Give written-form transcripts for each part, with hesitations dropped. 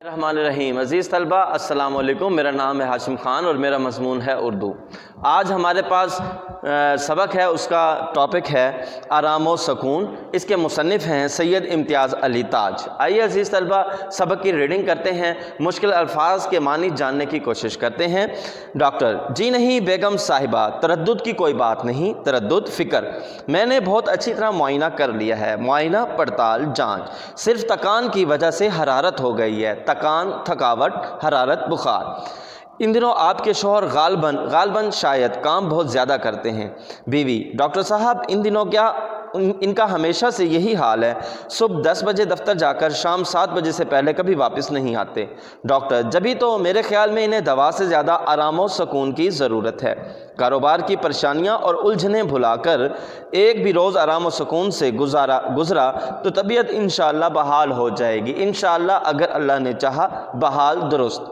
الرحمن الرحیم۔ عزیز طلبہ السلام علیکم، میرا نام ہے ہاشم خان اور میرا مضمون ہے اردو۔ آج ہمارے پاس سبق ہے، اس کا ٹاپک ہے آرام و سکون۔ اس کے مصنف ہیں سید امتیاز علی تاج۔ آئیے عزیز طلبہ سبق کی ریڈنگ کرتے ہیں، مشکل الفاظ کے معنی جاننے کی کوشش کرتے ہیں۔ ڈاکٹر: جی نہیں بیگم صاحبہ، تردد کی کوئی بات نہیں، تردد فکر۔ میں نے بہت اچھی طرح معائنہ کر لیا ہے، معائنہ پڑتال جانچ، صرف تکان کی وجہ سے حرارت ہو گئی ہے، تکان تھکاوٹ حرارت بخار۔ ان دنوں آپ کے شوہر غالباً شاید کام بہت زیادہ کرتے ہیں۔ بیوی: ڈاکٹر صاحب ان دنوں کیا ان کا ہمیشہ سے یہی حال ہے، صبح 10 بجے دفتر جا کر شام 7 بجے سے پہلے کبھی واپس نہیں آتے۔ ڈاکٹر: جبھی تو میرے خیال میں انہیں دوا سے زیادہ آرام و سکون کی ضرورت ہے۔ کاروبار کی پریشانیاں اور الجھنیں بھلا کر ایک بھی روز آرام و سکون سے گزرا تو طبیعت انشاءاللہ بحال ہو جائے گی، انشاءاللہ اگر اللہ نے چاہا بحال درست۔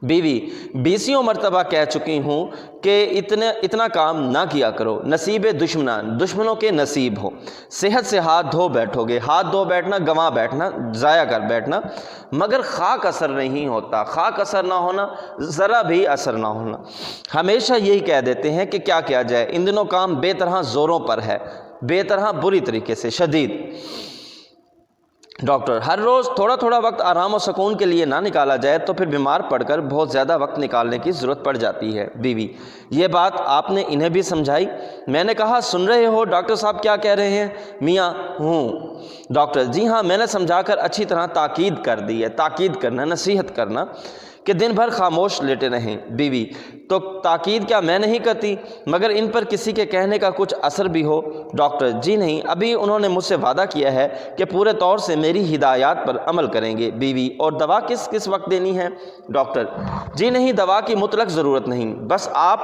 بیوی: 20 مرتبہ کہہ چکی ہوں کہ اتنا کام نہ کیا کرو، نصیب دشمنوں کے نصیب ہو۔ صحت سے ہاتھ دھو بیٹھو گے، ہاتھ دھو بیٹھنا گنوا بیٹھنا، ضائع کر بیٹھنا، مگر خاک اثر نہیں ہوتا، خاک اثر نہ ہونا، ذرا بھی اثر نہ ہونا۔ ہمیشہ یہی کہہ دیتے ہیں کہ کیا کیا جائے، ان دنوں کام بے طرح زوروں پر ہے، بے طرح بری طریقے سے شدید۔ ڈاکٹر: ہر روز تھوڑا تھوڑا وقت آرام و سکون کے لیے نہ نکالا جائے تو پھر بیمار پڑ کر بہت زیادہ وقت نکالنے کی ضرورت پڑ جاتی ہے۔ بیوی: یہ بات آپ نے انہیں بھی سمجھائی؟ میں نے کہا سن رہے ہو ڈاکٹر صاحب کیا کہہ رہے ہیں؟ میاں: ہوں۔ ڈاکٹر: جی ہاں، میں نے سمجھا کر اچھی طرح تاکید کر دی ہے، تاکید کرنا، نصیحت کرنا کہ دن بھر خاموش لیٹے رہیں۔ بیوی: تو تاکید کیا میں نہیں کرتی، مگر ان پر کسی کے کہنے کا کچھ اثر بھی ہو؟ ڈاکٹر: جی نہیں، ابھی انہوں نے مجھ سے وعدہ کیا ہے کہ پورے طور سے میری ہدایات پر عمل کریں گے۔ بیوی: اور دوا کس وقت دینی ہے؟ ڈاکٹر: جی نہیں، دوا کی مطلق ضرورت نہیں، بس آپ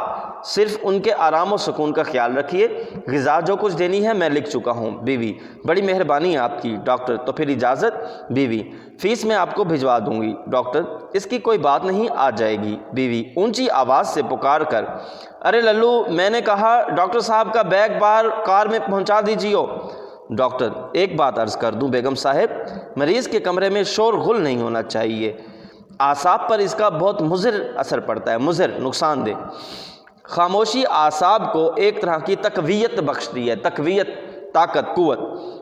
صرف ان کے آرام و سکون کا خیال رکھیے، غذا جو کچھ دینی ہے میں لکھ چکا ہوں۔ بیوی: بڑی مہربانی ہے آپ کی۔ ڈاکٹر: تو پھر اجازت؟ بیوی: فیس میں آپ کو بھجوا دوں گی۔ ڈاکٹر: اس کی کوئی بات نہیں، آ جائے گی۔ بیوی اونچی آواز سے پکار کر: ارے للو، میں نے کہا ڈاکٹر صاحب کا بیگ باہر کار میں پہنچا دیجیے۔ ڈاکٹر: ایک بات عرض کر دوں بیگم صاحب، مریض کے کمرے میں شور غل نہیں ہونا چاہیے، اعصاب پر اس کا بہت مضر اثر پڑتا ہے، مضر، نقصان دہ۔ خاموشی اعصاب کو ایک طرح کی تقویت بخشتی ہے، تقویت، طاقت، قوت۔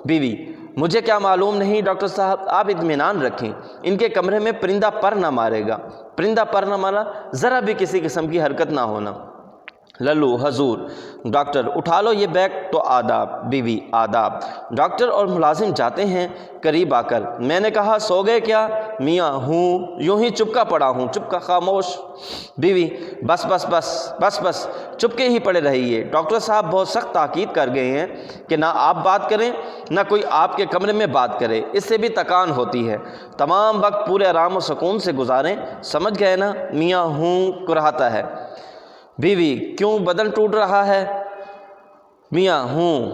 بیوی: مجھے کیا معلوم نہیں ڈاکٹر صاحب، آپ اطمینان رکھیں، ان کے کمرے میں پرندہ پر نہ مارے گا، پرندہ پر نہ مارا، ذرا بھی کسی قسم کی حرکت نہ ہونا۔ للو: حضور۔ ڈاکٹر: اٹھا لو یہ بیگ تو آداب۔ بیوی: آداب۔ ڈاکٹر اور ملازم جاتے ہیں، قریب آ کر: میں نے کہا سو گئے کیا؟ میاں: ہوں، یوں ہی چپکا پڑا ہوں، چپکا، خاموش۔ بیوی: بس بس بس بس بس، چپکے ہی پڑے رہیے، ڈاکٹر صاحب بہت سخت تاکید کر گئے ہیں کہ نہ آپ بات کریں نہ کوئی آپ کے کمرے میں بات کرے، اس سے بھی تکان ہوتی ہے، تمام وقت پورے آرام و سکون سے گزاریں، سمجھ گئے نا؟ میاں: ہوں، کراہتا ہے۔ بیوی: کیوں بدن ٹوٹ رہا ہے؟ میاں: ہوں۔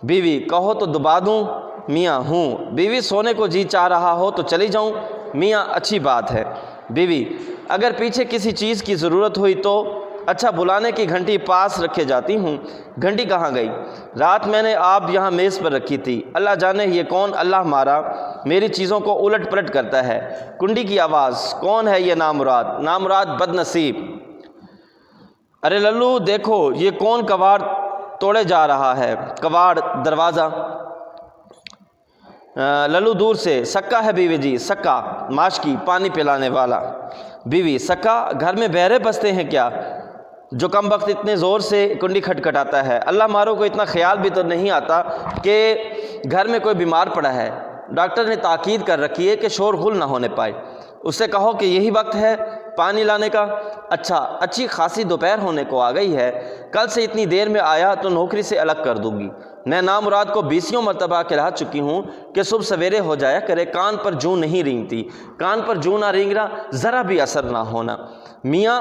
بیوی: کہو تو دبا دوں؟ میاں: ہوں۔ بیوی: سونے کو جی چاہ رہا ہو تو چلی جاؤں؟ میاں: اچھی بات ہے۔ بیوی: اگر پیچھے کسی چیز کی ضرورت ہوئی تو؟ اچھا، بلانے کی گھنٹی پاس رکھے جاتی ہوں، گھنٹی کہاں گئی؟ رات میں نے آپ یہاں میز پر رکھی تھی، اللہ جانے یہ کون اللہ مارا میری چیزوں کو الٹ پلٹ کرتا ہے۔ کنڈی کی آواز: کون ہے یہ نامراد؟ نامراد بد نصیب۔ ارے للو دیکھو یہ کون کواڑ توڑے جا رہا ہے؟ کواڑ، دروازہ۔ للو دور سے: سکا ہے بیوی جی، سکا، ماشکی، پانی پلانے والا۔ بیوی: سکا، گھر میں بہرے بستے ہیں کیا جو کم وقت اتنے زور سے کنڈی کھٹکھٹاتا ہے؟ اللہ مارو کو اتنا خیال بھی تو نہیں آتا کہ گھر میں کوئی بیمار پڑا ہے۔ ڈاکٹر نے تاکید کر رکھی ہے کہ شور غل نہ ہونے پائے، اس سے کہو کہ یہی وقت ہے پانی لانے کا۔ اچھا، اچھی خاصی دوپہر ہونے کو آ گئی ہے، کل سے اتنی دیر میں آیا تو نوکری سے الگ کر دوں گی۔ میں نامراد کو 20 مرتبہ کہلا چکی ہوں کہ صبح سویرے ہو جایا کرے، کان پر جوں نہیں رینگتی، کان پر جوں نہ رینگ رہا، ذرا بھی اثر نہ ہونا۔ میاں: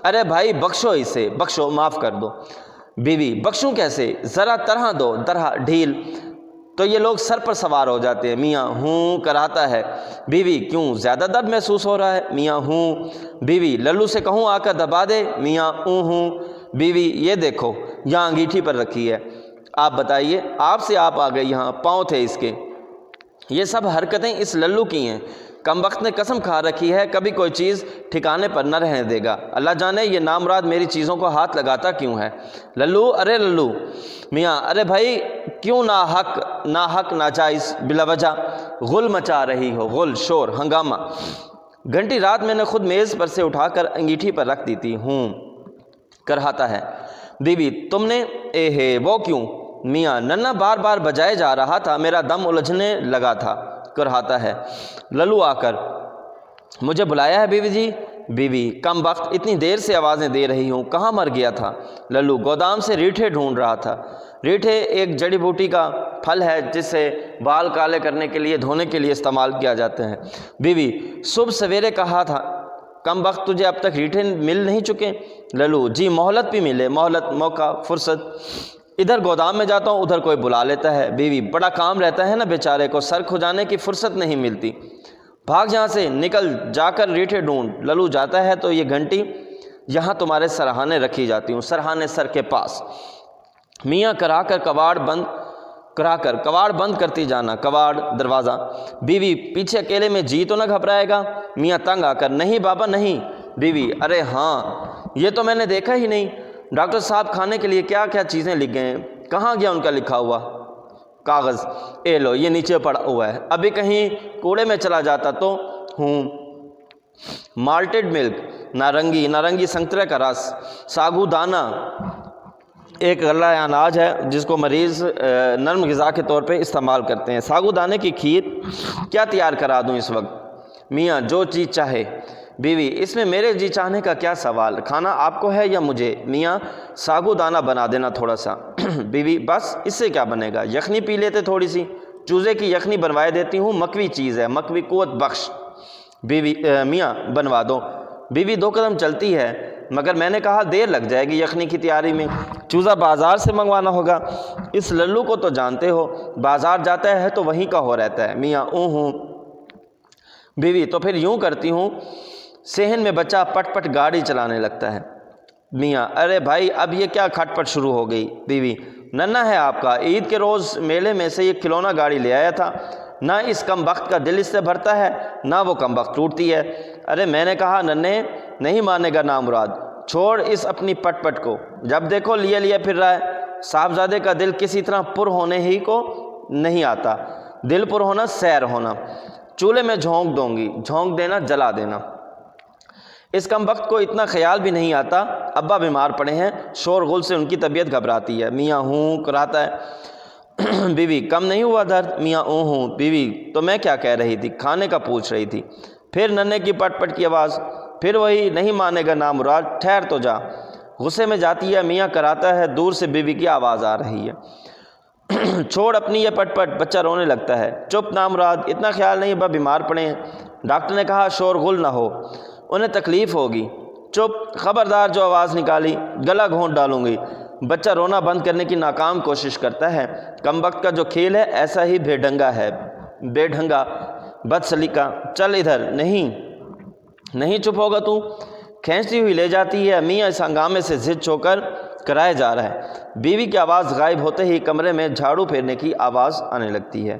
ارے بھائی بخشو اسے، بخشو، معاف کر دو۔ بیوی: بخشوں کیسے؟ ذرا طرح دو، طرح، ڈھیل، تو یہ لوگ سر پر سوار ہو جاتے ہیں۔ میاں: ہوں، کراتا ہے۔ بیوی: کیوں، زیادہ درد محسوس ہو رہا ہے؟ میاں: ہوں۔ بیوی: للو سے کہوں آ کر دبا دے؟ میاں: ہوں۔ بیوی: یہ دیکھو یہاں انگیٹھی پر رکھی ہے، آپ بتائیے، آپ سے آپ آ گئے، یہاں پاؤں تھے اس کے، یہ سب حرکتیں اس للو کی ہیں، کم وقت نے قسم کھا رکھی ہے کبھی کوئی چیز ٹھکانے پر نہ رہنے دے گا، اللہ جانے یہ نامراد میری چیزوں کو ہاتھ لگاتا کیوں ہے۔ للو، ارے للو میاں، ارے بھائی کیوں ناحق ناجائز بلا وجہ غل مچا رہی ہو؟ غل، شور، ہنگامہ۔ گھنٹی رات میں نے خود میز پر سے اٹھا کر انگیٹھی پر رکھ دی تھی۔ کرہاتا ہے۔ بیوی، تم نے؟ اے ہے، وہ کیوں؟ میاں، ننھا بار بار بجائے جا رہا تھا، میرا دم الجھنے لگا تھا۔ کرہاتا ہے۔ للو آ کر مجھے بلایا ہے بیوی جی؟ بیوی، کم وقت اتنی دیر سے آوازیں دے رہی ہوں، کہاں مر گیا تھا؟ للو، گودام سے ریٹھے ڈھونڈ رہا تھا۔ ریٹھے ایک جڑی بوٹی کا پھل ہے جس سے بال کالے کرنے کے لیے، دھونے کے لیے استعمال کیا جاتے ہیں۔ بیوی، صبح سویرے کہا تھا، کم وقت تجھے اب تک ریٹھے مل نہیں چکے؟ للو، جی مہلت بھی ملے، مہلت، موقع، فرصت۔ ادھر گودام میں جاتا ہوں، ادھر کوئی بلا لیتا ہے۔ بیوی، بڑا کام رہتا ہے نا بیچارے کو، سر کھجانے کی فرصت نہیں ملتی۔ بھاگ یہاں سے، نکل جا کر ریٹھے ڈھونڈ۔ للو جاتا ہے تو یہ گھنٹی یہاں تمہارے سرہانے رکھی جاتی ہوں، سرہانے سر کے پاس۔ میاں، کرا کر کواڑ بند کرتی جانا، کواڑ، دروازہ۔ بیوی، پیچھے اکیلے میں جی تو نہ گھبرائے گا؟ میاں تنگ آ کر، نہیں بابا نہیں۔ بیوی، ارے ہاں، یہ تو میں نے دیکھا ہی نہیں۔ ڈاکٹر صاحب کھانے کے لیے کیا کیا چیزیں لکھ گئے ہیں، کہاں گیا ان کا لکھا ہوا کاغذ؟ اے لو، یہ نیچے پڑا ہوا ہے، ابھی کہیں کوڑے میں چلا جاتا تو۔ مالٹڈ ملک، نارنگی سنترے کا رس، ساگو دانہ ایک غلہ اناج ہے جس کو مریض نرم غذا کے طور پہ استعمال کرتے ہیں۔ ساگو دانے کی کھیر کیا تیار کرا دوں اس وقت؟ میاں، جو چیز چاہے۔ بیوی، اس میں میرے جی چاہنے کا کیا سوال، کھانا آپ کو ہے یا مجھے؟ میاں، ساگو دانہ بنا دینا تھوڑا سا۔ بیوی، بس اس سے کیا بنے گا، یخنی پی لیتے تھوڑی سی، چوزے کی یخنی بنوائے دیتی ہوں، مکوی چیز ہے، مکوی قوت بخش۔ بیوی، میاں بنوا دو۔ بیوی 2 قدم چلتی ہے، مگر میں نے کہا دیر لگ جائے گی یخنی کی تیاری میں، چوزہ بازار سے منگوانا ہوگا۔ اس للو کو تو جانتے ہو، بازار جاتا ہے تو وہیں کا ہو رہتا ہے۔ میاں، ہوں۔ بیوی، تو پھر یوں کرتی ہوں، صحن میں بچہ پٹ پٹ گاڑی چلانے لگتا ہے۔ میاں، ارے بھائی اب یہ کیا کھٹ پٹ شروع ہو گئی؟ بیوی، ننھا ہے آپ کا، عید کے روز میلے میں سے یہ کھلونا گاڑی لے آیا تھا، نہ اس کم وقت کا دل اس سے بھرتا ہے، نہ وہ کم وقت ٹوٹتی ہے۔ ارے میں نے کہا ننھے، نہیں مانے گا نامراد، چھوڑ اس اپنی پٹ پٹ کو، جب دیکھو لیے پھر رہا ہے۔ صاحبزادے کا دل کسی طرح پر ہونے ہی کو نہیں آتا، دل پر ہونا سیر ہونا۔ چولہے میں جھونک دوں گی، جھونک دینا، جلا دینا۔ اس کم وقت کو اتنا خیال بھی نہیں آتا، ابا بیمار پڑے ہیں، شور غل سے ان کی طبیعت گھبراتی ہے۔ میاں، ہوں کراتا ہے۔ بیوی، کم نہیں ہوا درد؟ میاں، ہوں۔ بیوی، تو میں کیا کہہ رہی تھی، کھانے کا پوچھ رہی تھی۔ پھر ننھے کی پٹ پٹ کی آواز، پھر وہی، نہیں مانے گا نامراد، ٹھہر تو جا۔ غصے میں جاتی ہے، میاں کراتا ہے، دور سے بیوی کی آواز آ رہی ہے، چھوڑ اپنی یہ پٹ پٹ، بچہ رونے لگتا ہے۔ چپ نامراد، اتنا خیال نہیں، ابا بیمار پڑے ہیں، ڈاکٹر نے کہا شور غل نہ ہو، انہیں تکلیف ہوگی۔ چپ، خبردار جو آواز نکالی گلا گھونٹ ڈالوں گی۔ بچہ رونا بند کرنے کی ناکام کوشش کرتا ہے۔ کم وقت کا جو کھیل ہے ایسا ہی بے ڈھنگا بد سلیقہ، چل ادھر، نہیں چپ ہوگا تو؟ کھینچتی ہوئی لے جاتی ہے۔ میاں اس ہنگامے سے ضد ہو کر کرائے جا رہا ہے۔ بیوی کی آواز غائب ہوتے ہی کمرے میں جھاڑو پھیرنے کی آواز آنے لگتی ہے۔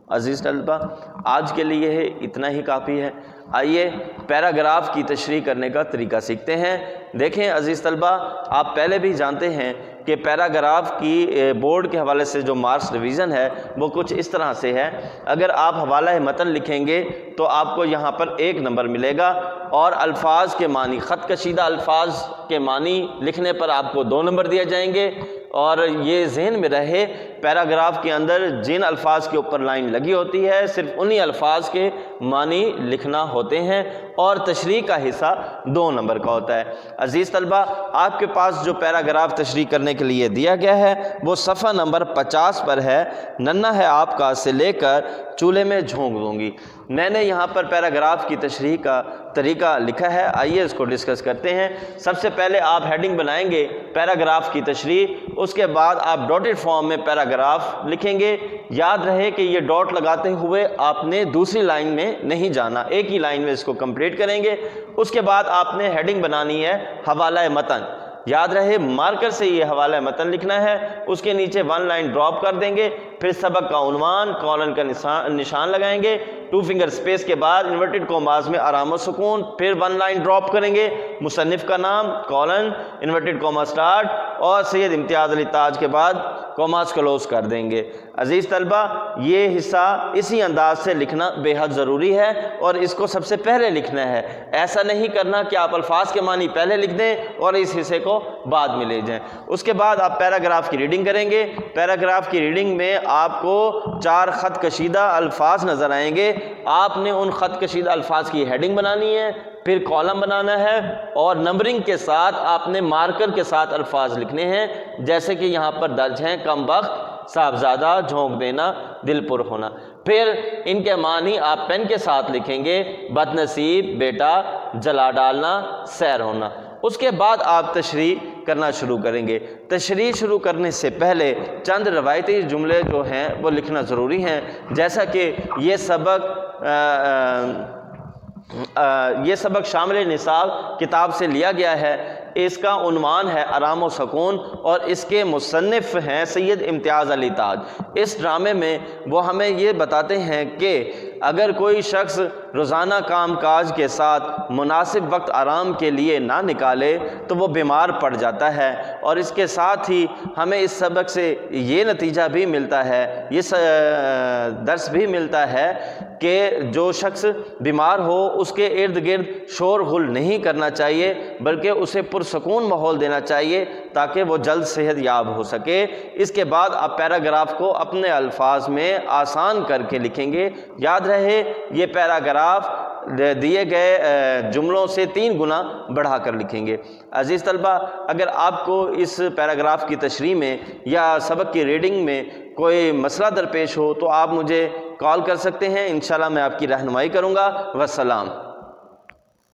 عزیز طلبہ، آج کے لیے اتنا ہی کافی ہے۔ آئیے پیراگراف کی تشریح کرنے کا طریقہ سیکھتے ہیں۔ دیکھیں عزیز طلبہ، آپ پہلے بھی جانتے ہیں کہ پیراگراف کی بورڈ کے حوالے سے جو مارکس ڈویژن ہے وہ کچھ اس طرح سے ہے۔ اگر آپ حوالہ متن لکھیں گے تو آپ کو یہاں پر 1 نمبر ملے گا، اور الفاظ کے معنی، خط کشیدہ الفاظ کے معنی لکھنے پر آپ کو 2 نمبر دیے جائیں گے۔ اور یہ ذہن میں رہے، پیراگراف کے اندر جن الفاظ کے اوپر لائن لگی ہوتی ہے صرف انہی الفاظ کے معنی لکھنا ہوتے ہیں، اور تشریح کا حصہ 2 نمبر کا ہوتا ہے۔ عزیز طلبہ، آپ کے پاس جو پیراگراف تشریح کرنے کے لیے دیا گیا ہے وہ صفحہ نمبر 50 پر ہے۔ ننھا ہے آپ کا سے لے کر چولہے میں جھونک دوں گی۔ میں نے یہاں پر پیراگراف کی تشریح کا طریقہ لکھا ہے، آئیے اس کو ڈسکس کرتے ہیں۔ سب سے پہلے آپ ہیڈنگ بنائیں گے پیراگراف کی تشریح، اس کے بعد آپ ڈاٹڈ فارم میں پیراگراف لکھیں گے۔ یاد رہے کہ یہ ڈاٹ لگاتے ہوئے آپ نے دوسری لائن میں نہیں جانا، ایک ہی لائن میں اس کو کمپلیٹ کریں گے۔ اس کے بعد آپ نے ہیڈنگ بنانی ہے حوالہ متن۔ یاد رہے مارکر سے یہ حوالہ متن لکھنا ہے، اس کے نیچے 1 لائن ڈراپ کر دیں گے، پھر سبق کا عنوان کولن کا نشان لگائیں گے، 2 فنگر اسپیس کے بعد انورٹڈ کوماز میں آرام و سکون، پھر 1 لائن ڈراپ کریں گے، مصنف کا نام کولن انورٹڈ کوما سٹارٹ اور سید امتیاز علی تاج کے بعد کوماز کلوز کر دیں گے۔ عزیز طلبہ، یہ حصہ اسی انداز سے لکھنا بے حد ضروری ہے اور اس کو سب سے پہلے لکھنا ہے۔ ایسا نہیں کرنا کہ آپ الفاظ کے معنی پہلے لکھ دیں اور اس حصے کو بعد میں لے جائیں۔ اس کے بعد آپ پیراگراف کی ریڈنگ کریں گے۔ پیراگراف کی ریڈنگ میں آپ کو 4 خط کشیدہ الفاظ نظر آئیں گے۔ آپ نے ان خط کشیدہ الفاظ کی ہیڈنگ بنانی ہے، پھر کالم بنانا ہے اور نمبرنگ کے ساتھ آپ نے مارکر کے ساتھ الفاظ لکھنے ہیں، جیسے کہ یہاں پر درج ہیں کم بخت، صاحبزادہ، جھونک دینا، دل پر ہونا۔ پھر ان کے معنی آپ پین کے ساتھ لکھیں گے، بد نصیب، بیٹا، جلا ڈالنا، سیر ہونا۔ اس کے بعد آپ تشریح کرنا شروع کریں گے۔ تشریح شروع کرنے سے پہلے چند روایتی جملے جو ہیں وہ لکھنا ضروری ہیں، جیسا کہ یہ سبق شامل نصاب کتاب سے لیا گیا ہے۔ اس کا عنوان ہے آرام و سکون اور اس کے مصنف ہیں سید امتیاز علی تاج۔ اس ڈرامے میں وہ ہمیں یہ بتاتے ہیں کہ اگر کوئی شخص روزانہ کام کاج کے ساتھ مناسب وقت آرام کے لیے نہ نکالے تو وہ بیمار پڑ جاتا ہے، اور اس کے ساتھ ہی ہمیں اس سبق سے یہ نتیجہ بھی ملتا ہے، یہ درس بھی ملتا ہے کہ جو شخص بیمار ہو اس کے ارد گرد شور غل نہیں کرنا چاہیے، بلکہ اسے پرسکون ماحول دینا چاہیے تاکہ وہ جلد صحت یاب ہو سکے۔ اس کے بعد آپ پیراگراف کو اپنے الفاظ میں آسان کر کے لکھیں گے۔ یاد رہے یہ پیراگراف دیے گئے جملوں سے 3 گنا بڑھا کر لکھیں گے۔ عزیز طلبہ، اگر آپ کو اس پیراگراف کی تشریح میں یا سبق کی ریڈنگ میں کوئی مسئلہ درپیش ہو تو آپ مجھے کال کر سکتے ہیں، انشاءاللہ میں آپ کی رہنمائی کروں گا۔ والسلام۔